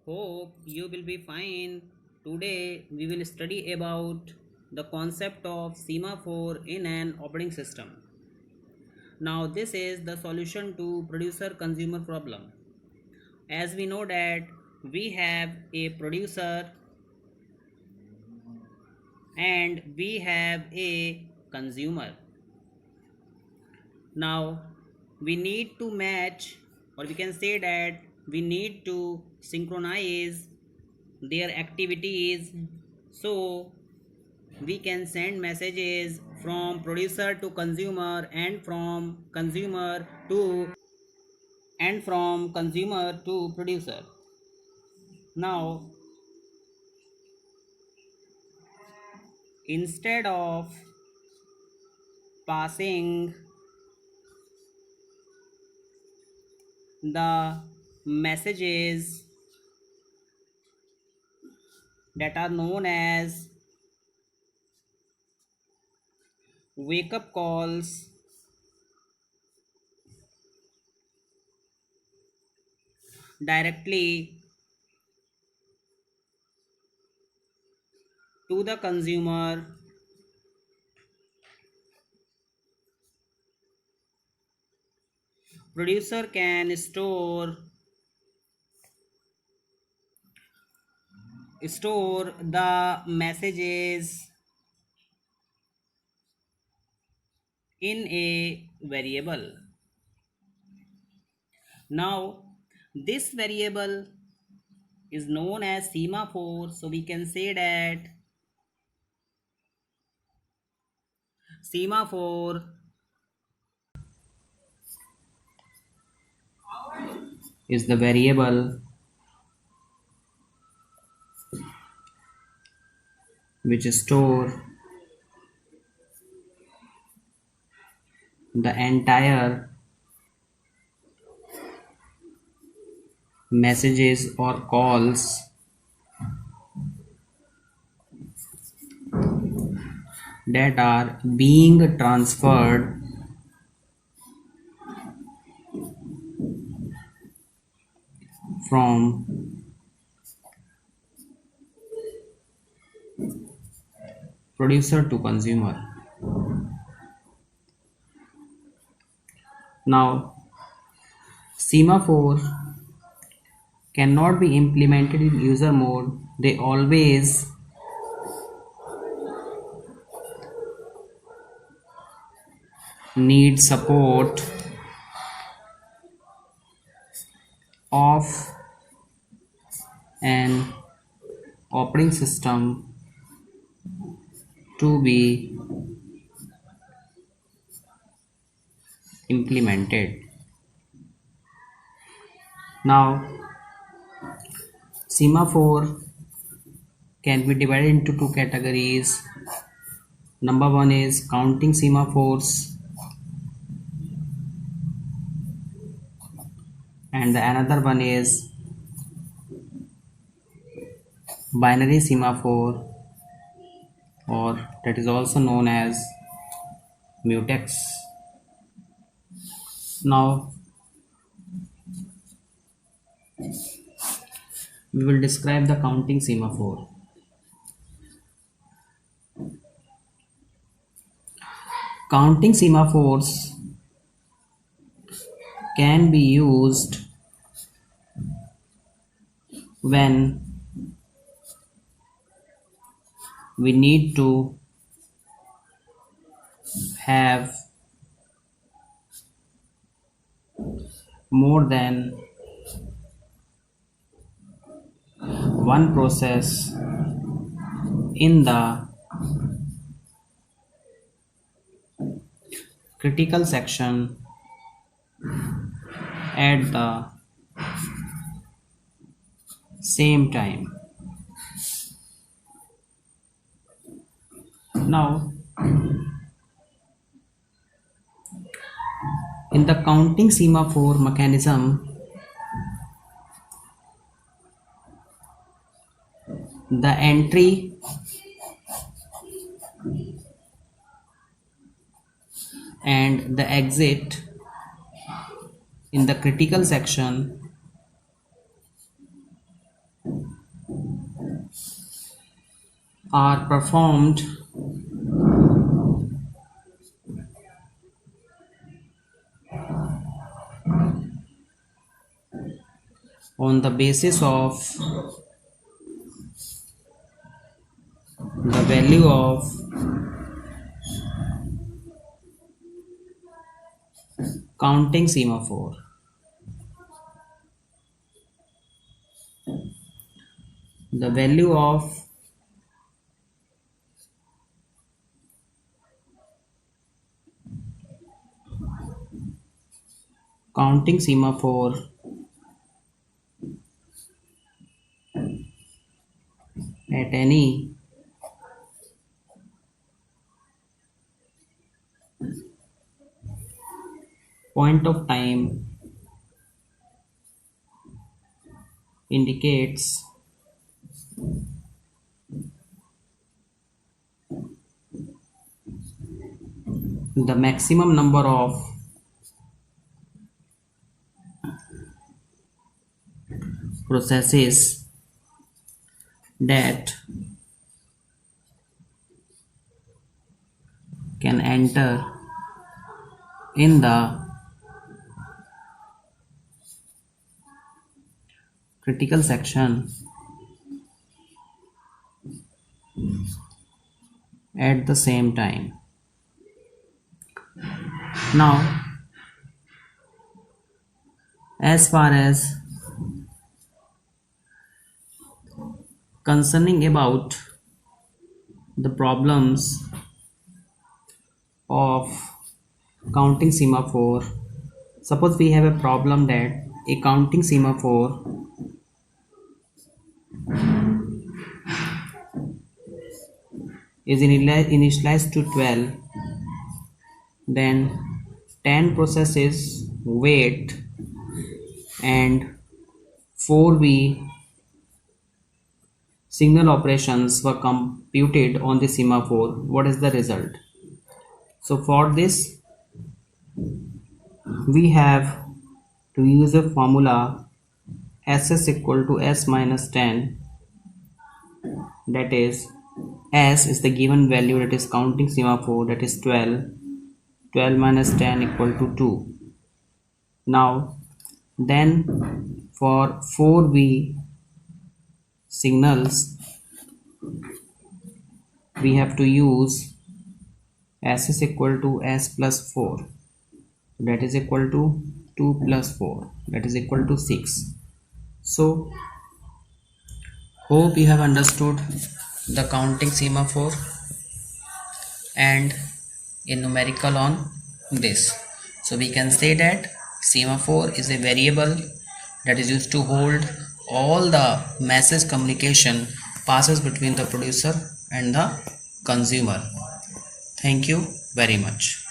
Hope you will be fine. Today we will study about the concept of semaphore in an operating system. Now this is the solution to producer consumer problem. As we know that we have a producer and we have a consumer. Now we need to match, or we can say that we need to synchronize their activities so we can send messages from producer to consumer and from consumer to producer. Now instead of passing the messages that are known as wake up calls directly to the consumer, producer can store the messages in a variable. Now this variable is known as semaphore, so we can say that semaphore is the variable which store the entire messages or calls that are being transferred from producer to consumer. Now semaphore cannot be implemented in user mode. They always need support of an operating system to be implemented. Now semaphore can be divided into two categories. Number one is counting semaphores and the another one is binary semaphore, or that is also known as mutex. Now we will describe the counting semaphore. Counting semaphores can be used when we need to have more than one process in the critical section at the same time. Now in the counting semaphore mechanism, the entry and the exit in the critical section are performed on the basis of the value of counting semaphore. The value of counting semaphore at any point of time indicates the maximum number of processes that can enter in the critical section at the same time. Now, as far as concerning about the problems of counting semaphore, suppose we have a problem that a counting semaphore is initialized to 12, then 10 processes wait and 4V signal operations were computed on the semaphore. What is the result? So for this we have to use a formula SS equal to S minus 10, that is S is the given value, that is counting semaphore, that is 12. 12 minus 10 equal to 2. Now then for 4V signals we have to use S is equal to S plus 4, that is equal to 2 plus 4, that is equal to 6. So hope you have understood the counting semaphore and a numerical on this. So we can say that semaphore is a variable that is used to hold all the message communication passes between the producer and the consumer. Thank you very much.